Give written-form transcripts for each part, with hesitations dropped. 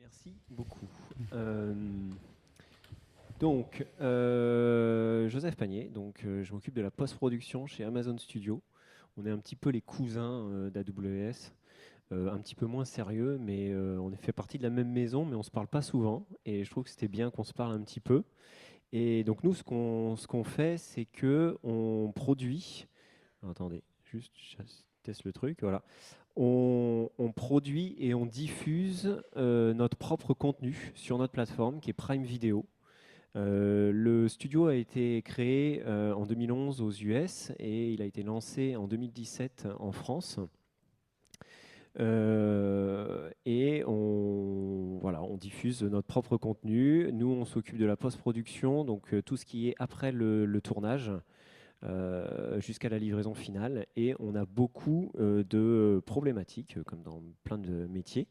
Merci beaucoup. Joseph Panier, je m'occupe de la post-production chez Amazon Studio. On est un petit peu les cousins d'AWS, un petit peu moins sérieux, mais on fait partie de la même maison, mais on ne se parle pas souvent. Et je trouve que c'était bien qu'on se parle un petit peu. Et donc nous, ce qu'on fait, c'est que on produit. Attendez, juste je teste le truc. Voilà. On produit et on diffuse notre propre contenu sur notre plateforme qui est Prime Video. Le studio a été créé en 2011 aux US et il a été lancé en 2017 en France. Voilà, on diffuse notre propre contenu. Nous, on s'occupe de la post-production, donc tout ce qui est après le tournage. Jusqu'à la livraison finale. Et on a beaucoup de problématiques, comme dans plein de métiers.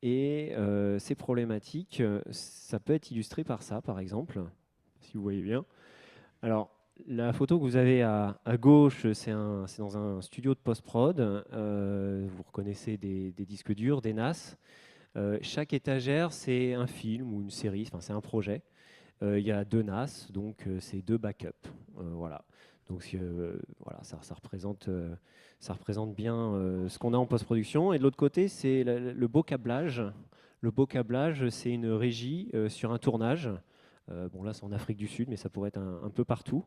Ces problématiques, ça peut être illustré par ça, par exemple, si vous voyez bien. Alors, la photo que vous avez à gauche, c'est dans un studio de post-prod. Vous reconnaissez des disques durs, des NAS. Chaque étagère, c'est un film ou une série, enfin, c'est un projet. Il y a 2 NAS, donc c'est 2 backups. Voilà. Donc voilà, ça représente bien ce qu'on a en post-production. Et de l'autre côté, c'est le beau câblage. Le beau câblage, c'est une régie sur un tournage. Bon, là, c'est en Afrique du Sud, mais ça pourrait être un peu partout.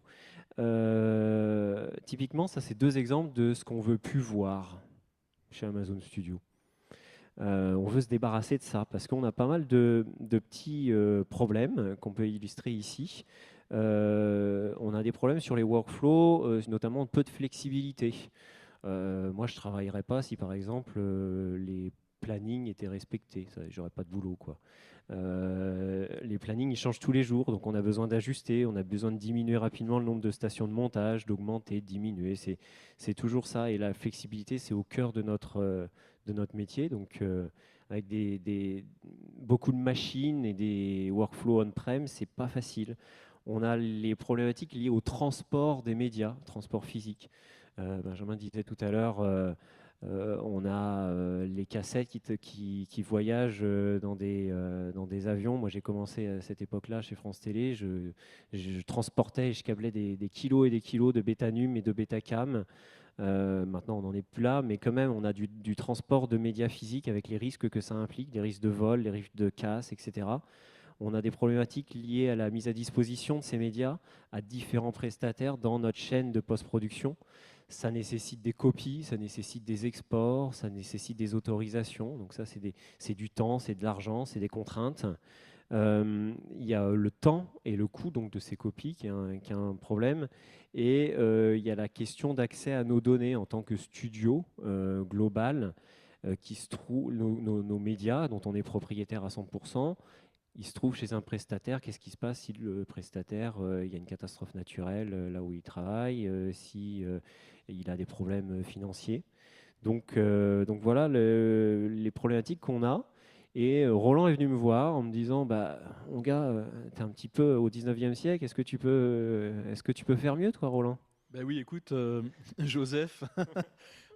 Typiquement, ça, c'est 2 exemples de ce qu'on veut plus voir chez Amazon Studio. On veut se débarrasser de ça parce qu'on a pas mal de petits problèmes qu'on peut illustrer ici. On a des problèmes sur les workflows, notamment peu de flexibilité. Moi, je ne travaillerais pas si, par exemple, les plannings étaient respectés. J'aurais pas de boulot, quoi. Les plannings, ils changent tous les jours, donc on a besoin d'ajuster, on a besoin de diminuer rapidement le nombre de stations de montage, d'augmenter, de diminuer. C'est toujours ça. Et la flexibilité, c'est au cœur de notre métier. Donc, avec beaucoup de machines et des workflows on-prem, c'est pas facile. On a les problématiques liées au transport des médias, transport physique. Benjamin disait tout à l'heure, on a les cassettes qui voyagent dans des avions. Moi, j'ai commencé à cette époque-là chez France Télé. Je transportais et je câblais des kilos et des kilos de Bétanum et de Betacam. Maintenant, on n'en est plus là, mais quand même, on a du transport de médias physiques avec les risques que ça implique, les risques de vol, les risques de casse, etc. On a des problématiques liées à la mise à disposition de ces médias à différents prestataires dans notre chaîne de post-production. Ça nécessite des copies, ça nécessite des exports, ça nécessite des autorisations. Donc ça, c'est du temps, c'est de l'argent, c'est des contraintes. Il y a le temps et le coût donc, de ces copies qui est un problème. Et il y a la question d'accès à nos données en tant que studio global qui se trouve, nos médias dont on est propriétaire à 100%. Il se trouve chez un prestataire. Qu'est-ce qui se passe si le prestataire, il y a une catastrophe naturelle là où il travaille, si il a des problèmes financiers. Donc voilà les problématiques qu'on a. Et Roland est venu me voir en me disant, bah, mon gars, tu es un petit peu au 19e siècle, est-ce que tu peux faire mieux, toi, Roland? Ben oui, écoute, Joseph.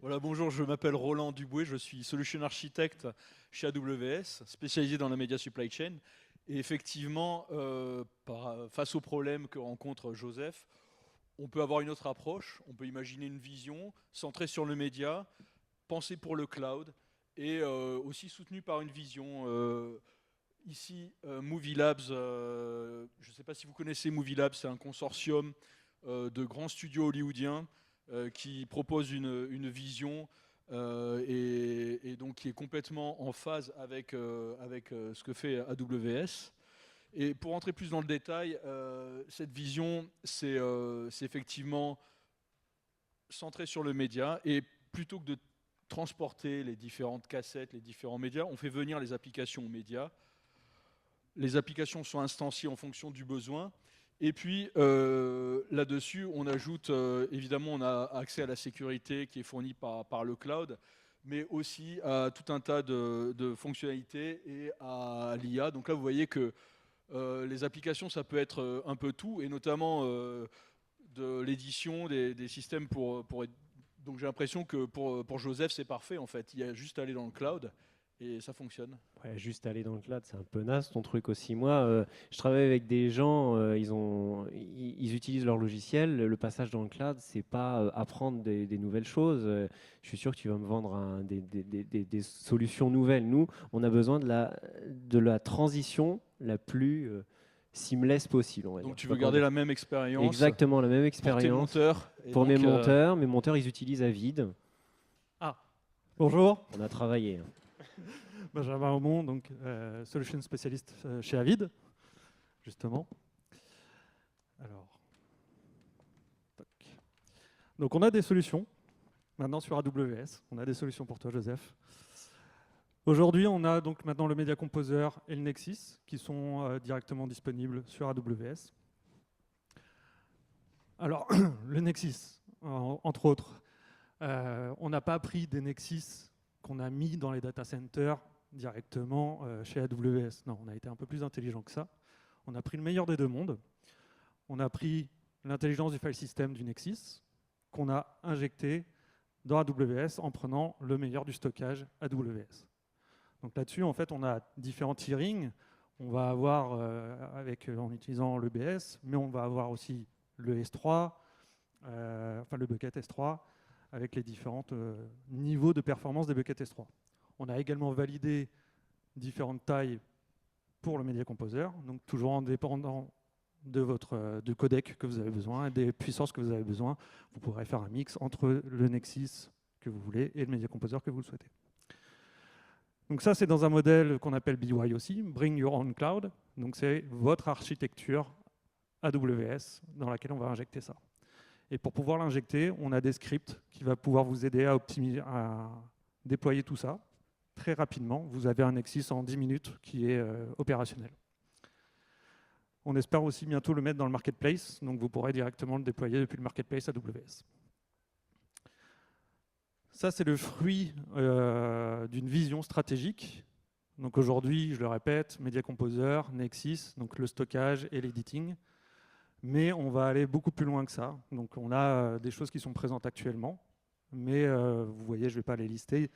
Voilà, bonjour, je m'appelle Roland Duboué, je suis solution architecte chez AWS, spécialisé dans la media supply chain. Et effectivement, face aux problèmes que rencontre Joseph, on peut avoir une autre approche, on peut imaginer une vision centrée sur le média, pensée pour le cloud et aussi soutenue par une vision. Ici, Movie Labs, je ne sais pas si vous connaissez Movie Labs, c'est un consortium de grands studios hollywoodiens qui propose une vision et donc qui est complètement en phase avec ce que fait AWS. Et pour entrer plus dans le détail, cette vision, c'est effectivement centré sur le média et plutôt que de transporter les différentes cassettes, les différents médias, on fait venir les applications médias. Les applications sont instanciées en fonction du besoin. Et puis là-dessus, on ajoute, évidemment, on a accès à la sécurité qui est fournie par le cloud, mais aussi à tout un tas de fonctionnalités et à l'IA. Donc là, vous voyez que les applications, ça peut être un peu tout, et notamment de l'édition des systèmes pour être... Donc j'ai l'impression que pour Joseph, c'est parfait, en fait. Il y a juste à aller dans le cloud et ça fonctionne. Ouais, juste aller dans le cloud, c'est un peu naze ton truc aussi. Moi, je travaille avec des gens, ils utilisent leur logiciel. Le passage dans le cloud, c'est pas apprendre des nouvelles choses. Je suis sûr que tu vas me vendre des solutions nouvelles. Nous, on a besoin de la transition la plus seamless possible, on va Donc dire. Je tu sais veux pas comment garder dire. la même expérience Exactement la même pour tes expérience monteurs. Et pour donc, mes monteurs, ils utilisent Avid. Ah, bonjour, On a travaillé. Benjamin Aumont, donc solution spécialiste chez Avid, justement. Alors, toc. Donc on a des solutions maintenant sur AWS. On a des solutions pour toi, Joseph. Aujourd'hui, on a donc maintenant le Media Composer et le Nexus qui sont directement disponibles sur AWS. Alors, le Nexus, entre autres, on n'a pas pris des Nexus qu'on a mis dans les data centers directement chez AWS. Non, on a été un peu plus intelligent que ça. On a pris le meilleur des deux mondes. On a pris l'intelligence du file system du Nexus qu'on a injecté dans AWS en prenant le meilleur du stockage AWS. Donc là-dessus, en fait, on a différents tierings. On va avoir, en utilisant l'EBS, mais on va avoir aussi le S3, le bucket S3, avec les différents niveaux de performance des buckets S3. On a également validé différentes tailles pour le Media Composer, donc toujours en dépendant du codec que vous avez besoin et des puissances que vous avez besoin. Vous pourrez faire un mix entre le Nexus que vous voulez et le Media Composer que vous le souhaitez. Donc ça, c'est dans un modèle qu'on appelle BY aussi, Bring Your Own Cloud. Donc c'est votre architecture AWS dans laquelle on va injecter ça. Et pour pouvoir l'injecter, on a des scripts qui vont pouvoir vous aider à déployer tout ça très rapidement. Vous avez un Nexus en 10 minutes qui est opérationnel. On espère aussi bientôt le mettre dans le marketplace, donc vous pourrez directement le déployer depuis le marketplace AWS. Ça, c'est le fruit d'une vision stratégique. Donc aujourd'hui, je le répète, Media Composer, Nexus, donc le stockage et l'editing. Mais on va aller beaucoup plus loin que ça. Donc on a des choses qui sont présentes actuellement, mais vous voyez, je ne vais pas les lister.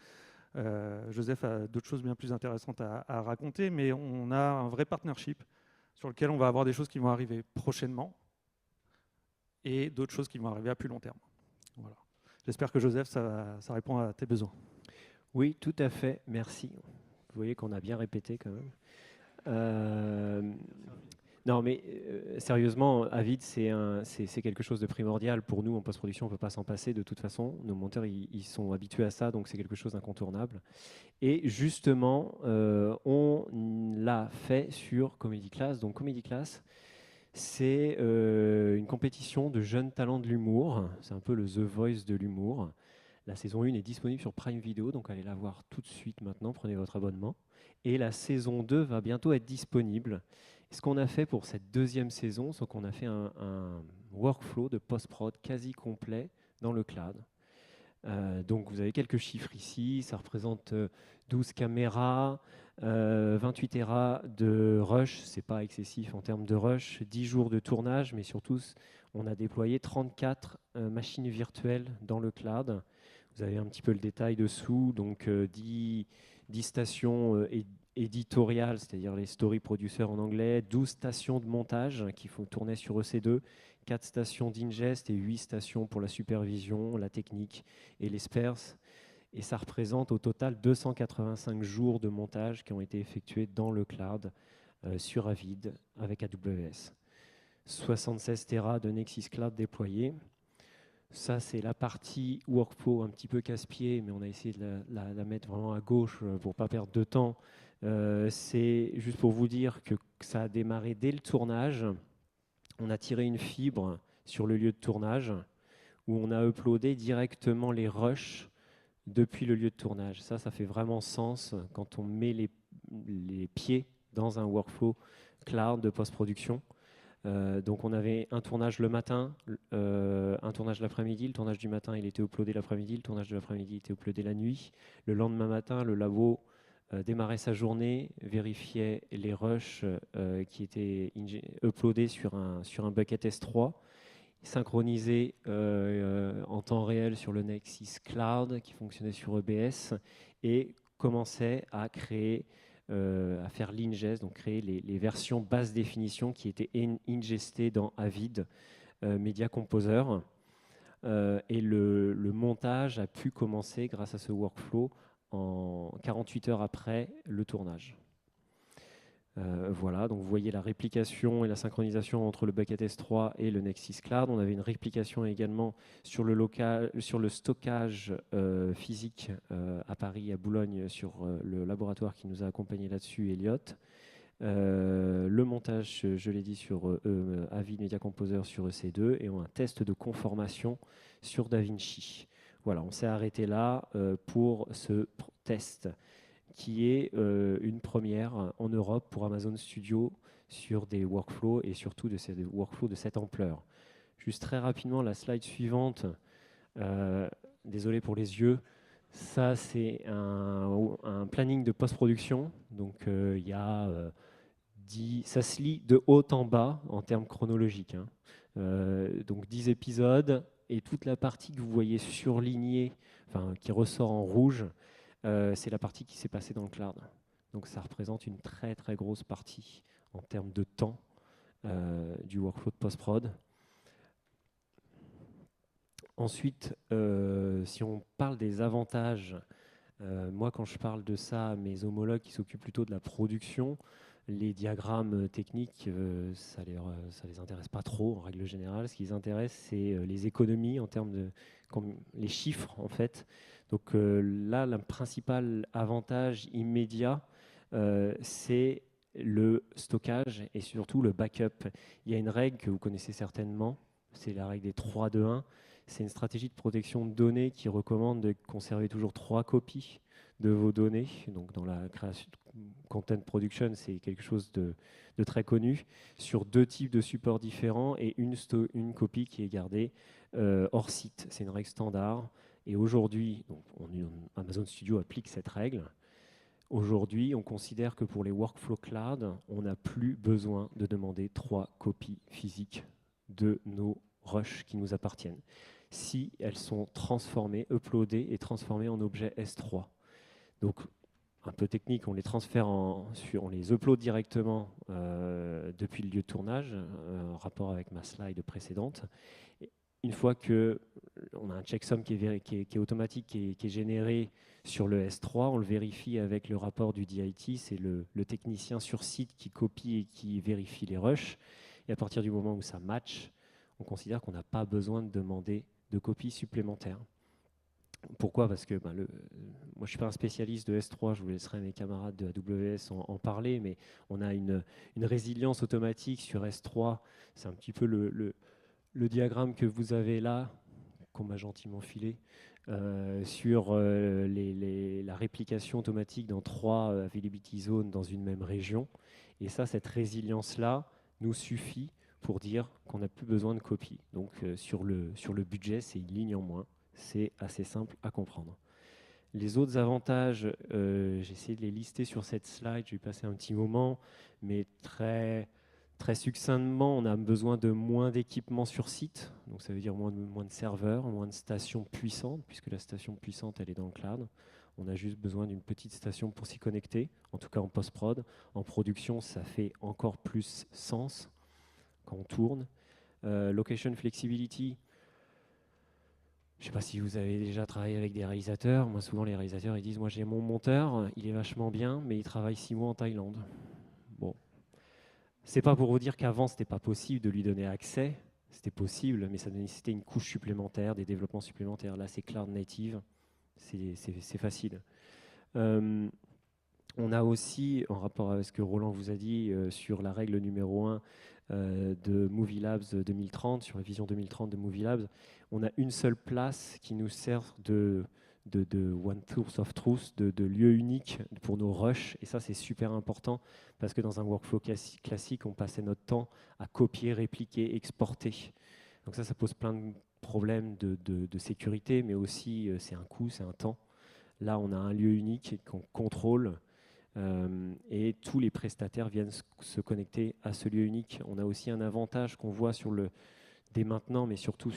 Joseph a d'autres choses bien plus intéressantes à raconter, mais on a un vrai partnership sur lequel on va avoir des choses qui vont arriver prochainement et d'autres choses qui vont arriver à plus long terme. Voilà. J'espère que Joseph, ça répond à tes besoins. Oui, tout à fait, merci. Vous voyez qu'on a bien répété quand même. Non, mais sérieusement, Avid, c'est quelque chose de primordial pour nous en post-production. On ne peut pas s'en passer de toute façon. Nos monteurs, ils sont habitués à ça, donc c'est quelque chose d'incontournable. Et justement, on l'a fait sur Comedy Class. Donc Comedy Class, c'est une compétition de jeunes talents de l'humour. C'est un peu le The Voice de l'humour. La saison 1 est disponible sur Prime Video, donc allez la voir tout de suite maintenant, prenez votre abonnement. Et la saison 2 va bientôt être disponible. Et ce qu'on a fait pour cette deuxième saison, c'est qu'on a fait un workflow de post-prod quasi complet dans le cloud. Donc vous avez quelques chiffres ici, ça représente 12 caméras, 28 Tera de rush, c'est pas excessif en termes de rush, 10 jours de tournage, mais surtout on a déployé 34 machines virtuelles dans le cloud. Vous avez un petit peu le détail dessous, donc 10 stations éditoriales, c'est-à-dire les story producers en anglais, 12 stations de montage qui font tourner sur EC2, 4 stations d'ingest et 8 stations pour la supervision, la technique et les spares. Et ça représente au total 285 jours de montage qui ont été effectués dans le cloud sur Avid avec AWS. 76 Tera de Nexus Cloud déployés. Ça, c'est la partie workflow un petit peu casse-pied, mais on a essayé de la mettre vraiment à gauche pour ne pas perdre de temps. C'est juste pour vous dire que ça a démarré dès le tournage. On a tiré une fibre sur le lieu de tournage où on a uploadé directement les rushs depuis le lieu de tournage. Ça fait vraiment sens quand on met les pieds dans un workflow cloud de post-production. Donc on avait un tournage le matin, un tournage l'après-midi. Le tournage du matin, il était uploadé l'après-midi. Le tournage de l'après-midi était uploadé la nuit. Le lendemain matin, le labo démarrait sa journée, vérifiait les rushs qui étaient uploadés sur un bucket S3, synchronisé en temps réel sur le Nexus Cloud qui fonctionnait sur EBS. Et commençait à créer, à faire l'ingest, donc créer les versions basse définition qui étaient ingestées dans Avid Media Composer. Et le montage a pu commencer grâce à ce workflow en 48 heures après le tournage. Voilà, donc vous voyez la réplication et la synchronisation entre le bucket S3 et le Nexus Cloud. On avait une réplication également sur le stockage physique à Paris, à Boulogne, sur le laboratoire qui nous a accompagnés là-dessus, Elliott. Le montage, je l'ai dit, sur Avid Media Composer sur EC2 et un test de conformation sur DaVinci. Voilà, on s'est arrêté là pour ce test qui est une première en Europe pour Amazon Studio sur des workflows et surtout des workflows de cette ampleur. Juste très rapidement, la slide suivante, désolé pour les yeux, ça c'est un planning de post-production. Donc il y a ça se lit de haut en bas en termes chronologiques. Donc 10 épisodes et toute la partie que vous voyez surlignée, enfin, qui ressort en rouge, c'est la partie qui s'est passée dans le cloud. Donc ça représente une très très grosse partie en termes de temps du workflow de post-prod. Ensuite, si on parle des avantages, moi quand je parle de ça, mes homologues qui s'occupent plutôt de la production, les diagrammes techniques, ça les intéresse pas trop en règle générale. Ce qui les intéresse, c'est les économies en termes de les chiffres en fait. Donc là, le principal avantage immédiat, c'est le stockage et surtout le backup. Il y a une règle que vous connaissez certainement, c'est la règle des 3-2-1. C'est une stratégie de protection de données qui recommande de conserver toujours 3 copies de vos données. Donc dans la création content production, c'est quelque chose de très connu, sur 2 types de supports différents et une copie qui est gardée hors site. C'est une règle standard. Et aujourd'hui, Amazon Studio applique cette règle. Aujourd'hui, on considère que pour les workflow cloud, on n'a plus besoin de demander 3 copies physiques de nos rushs qui nous appartiennent, si elles sont transformées, uploadées et transformées en objets S3. Donc, un peu technique, on les transfère on les upload directement depuis le lieu de tournage, en rapport avec ma slide précédente. Et une fois qu'on a un checksum qui est automatique, qui est généré sur le S3, on le vérifie avec le rapport du DIT, c'est le technicien sur site qui copie et qui vérifie les rushs. Et à partir du moment où ça match, on considère qu'on n'a pas besoin de demander de copies supplémentaires. Pourquoi ? Parce que moi, je ne suis pas un spécialiste de S3, je vous laisserai mes camarades de AWS en parler, mais on a une résilience automatique sur S3. C'est un petit peu le diagramme que vous avez là, qu'on m'a gentiment filé, sur la réplication automatique dans 3 availability zones dans une même région. Et ça, cette résilience-là nous suffit pour dire qu'on n'a plus besoin de copies. Donc sur le budget, c'est une ligne en moins. C'est assez simple à comprendre. Les autres avantages, j'ai essayé de les lister sur cette slide, je vais passer un petit moment, mais très, très succinctement, on a besoin de moins d'équipements sur site, donc ça veut dire moins de serveurs, moins de stations puissantes, puisque la station puissante, elle est dans le cloud. On a juste besoin d'une petite station pour s'y connecter, en tout cas en post-prod. En production, ça fait encore plus sens quand on tourne. Location flexibility. Je ne sais pas si vous avez déjà travaillé avec des réalisateurs. Moi, souvent, les réalisateurs, ils disent « Moi, j'ai mon monteur, il est vachement bien, mais il travaille 6 mois en Thaïlande. » Bon. Ce n'est pas pour vous dire qu'avant, ce n'était pas possible de lui donner accès. C'était possible, mais ça nécessitait une couche supplémentaire, des développements supplémentaires. Là, c'est cloud native. C'est facile. On a aussi, en rapport avec ce que Roland vous a dit sur la règle numéro 1 de Movie Labs 2030, sur la vision 2030 de Movie Labs, on a une seule place qui nous sert de one source of truth, de lieu unique pour nos rushs. Et ça, c'est super important parce que dans un workflow classique, on passait notre temps à copier, répliquer, exporter. Donc ça pose plein de problèmes de sécurité, mais aussi c'est un coût, c'est un temps. Là, on a un lieu unique qu'on contrôle et tous les prestataires viennent se connecter à ce lieu unique. On a aussi un avantage qu'on voit sur le dès maintenant, mais surtout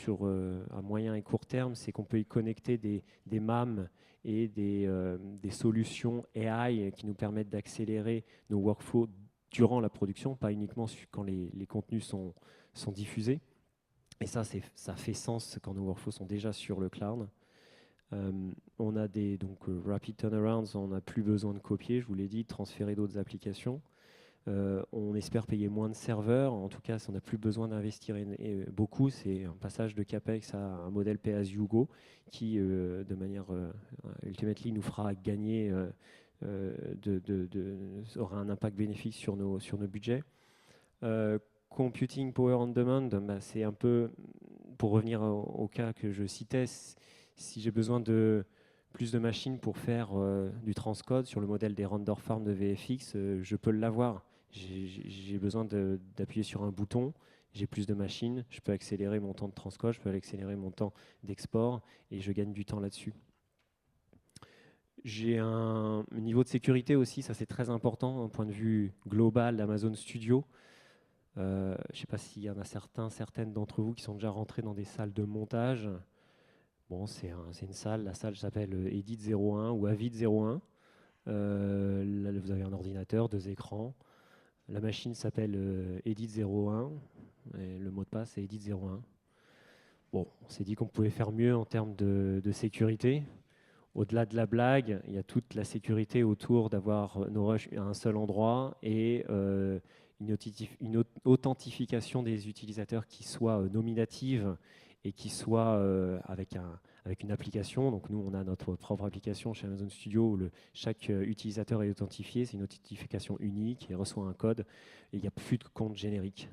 à moyen et court terme, c'est qu'on peut y connecter des MAM et des solutions AI qui nous permettent d'accélérer nos workflows durant la production, pas uniquement quand les contenus sont diffusés. Et ça fait sens quand nos workflows sont déjà sur le cloud. On a des rapid turnarounds, on n'a plus besoin de copier, je vous l'ai dit, de transférer d'autres applications. On espère payer moins de serveurs, en tout cas, si on n'a plus besoin d'investir beaucoup, c'est un passage de CAPEX à un modèle pay-as-you-go qui, de manière ultimately, nous fera gagner, aura un impact bénéfique sur nos budgets. Computing Power on Demand, c'est un peu, pour revenir au cas que je citais, si j'ai besoin de plus de machines pour faire du transcode sur le modèle des render farms de VFX, je peux l'avoir. J'ai besoin d'appuyer sur un bouton, j'ai plus de machines, je peux accélérer mon temps de transcode, je peux accélérer mon temps d'export et je gagne du temps là-dessus. J'ai un niveau de sécurité aussi, ça c'est très important d'un point de vue global d'Amazon Studio. Je ne sais pas s'il y en a certaines d'entre vous qui sont déjà rentrés dans des salles de montage. Bon, c'est une salle, la salle s'appelle Edit 01 ou Avid 01. Là, vous avez un ordinateur, 2 écrans. La machine s'appelle Edit 01 et le mot de passe est Edit 01. Bon, on s'est dit qu'on pouvait faire mieux en termes de sécurité. Au-delà de la blague, il y a toute la sécurité autour d'avoir nos rushs à un seul endroit et une authentification des utilisateurs qui soit nominative et qui soit avec une application. Donc nous, on a notre propre application chez Amazon Studio où chaque utilisateur est authentifié. C'est une authentification unique, il reçoit un code et il n'y a plus de compte générique.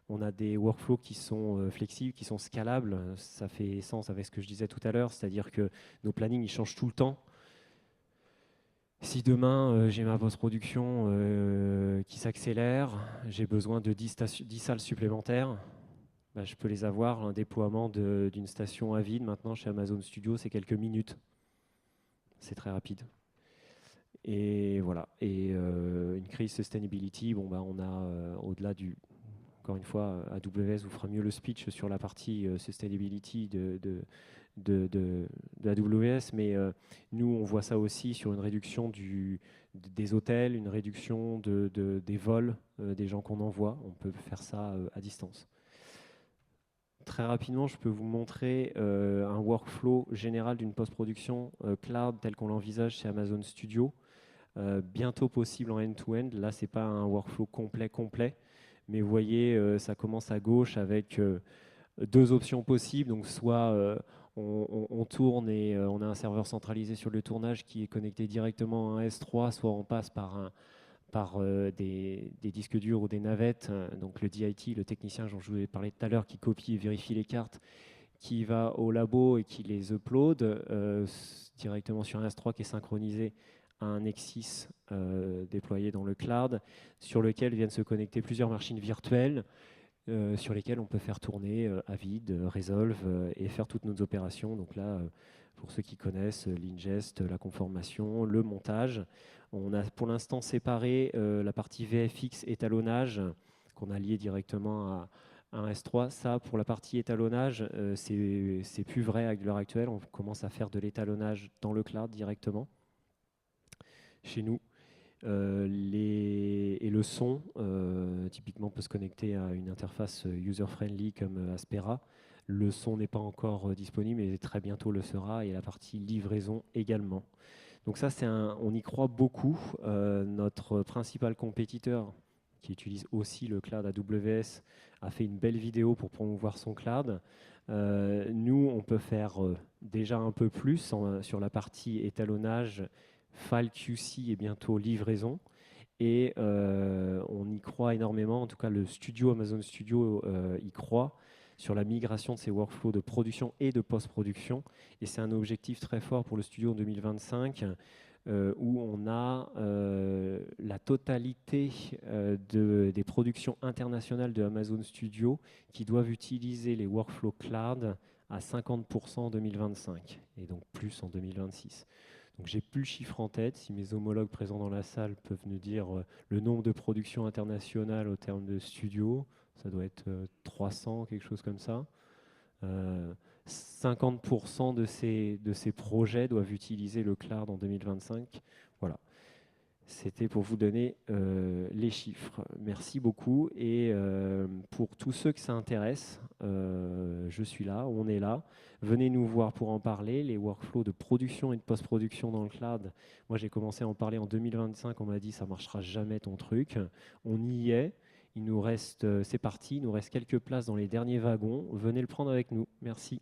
On a des workflows qui sont flexibles, qui sont scalables. Ça fait sens avec ce que je disais tout à l'heure, c'est-à-dire que nos plannings ils changent tout le temps. Si demain, j'ai ma post-production qui s'accélère, j'ai besoin de 10 salles supplémentaires, je peux les avoir. Un déploiement d'une station à vide, maintenant, chez Amazon Studio, c'est quelques minutes. C'est très rapide. Et voilà. Et une crise sustainability, on a, au-delà encore une fois, AWS vous fera mieux le speech sur la partie sustainability de AWS, mais nous, on voit ça aussi sur une réduction des hôtels, une réduction des vols des gens qu'on envoie. On peut faire ça à distance. Très rapidement, je peux vous montrer un workflow général d'une post-production cloud tel qu'on l'envisage chez Amazon Studio. Bientôt possible en end-to-end. Là, ce n'est pas un workflow complet. Mais vous voyez, ça commence à gauche avec 2 options possibles. Donc, soit on tourne et on a un serveur centralisé sur le tournage qui est connecté directement à un S3, soit on passe par des disques durs ou des navettes. Donc, le DIT, le technicien dont je vous ai parlé tout à l'heure, qui copie et vérifie les cartes, qui va au labo et qui les upload directement sur un S3 qui est synchronisé à un Nexus déployé dans le cloud, sur lequel viennent se connecter plusieurs machines virtuelles sur lesquelles on peut faire tourner Avid, Resolve et faire toutes nos opérations. Donc là, pour ceux qui connaissent l'ingest, la conformation, le montage, on a pour l'instant séparé la partie VFX étalonnage qu'on a lié directement à un S3. Ça, pour la partie étalonnage, c'est plus vrai à l'heure actuelle. On commence à faire de l'étalonnage dans le cloud directement chez nous. Et le son, typiquement, peut se connecter à une interface user-friendly comme Aspera. Le son n'est pas encore disponible, mais très bientôt le sera, et la partie livraison également. Donc ça, on y croit beaucoup. Notre principal compétiteur, qui utilise aussi le cloud AWS, a fait une belle vidéo pour promouvoir son cloud. Nous, on peut faire déjà un peu plus sur la partie étalonnage, file QC et bientôt livraison. Et on y croit énormément, en tout cas le studio, Amazon Studio y croit sur la migration de ces workflows de production et de post-production. Et c'est un objectif très fort pour le studio en 2025, où on a la totalité des productions internationales de Amazon Studio qui doivent utiliser les workflows cloud à 50% en 2025 et donc plus en 2026. Donc j'ai plus le chiffre en tête. Si mes homologues présents dans la salle peuvent nous dire le nombre de productions internationales au terme de studio, ça doit être 300, quelque chose comme ça. 50% de ces projets doivent utiliser le cloud en 2025. Voilà. C'était pour vous donner les chiffres. Merci beaucoup. Et pour tous ceux que ça intéresse, je suis là, on est là. Venez nous voir pour en parler. Les workflows de production et de post-production dans le cloud, moi j'ai commencé à en parler en 2025. On m'a dit ça ne marchera jamais ton truc. On y est. Il nous reste, c'est parti, il nous reste quelques places dans les derniers wagons. Venez le prendre avec nous. Merci.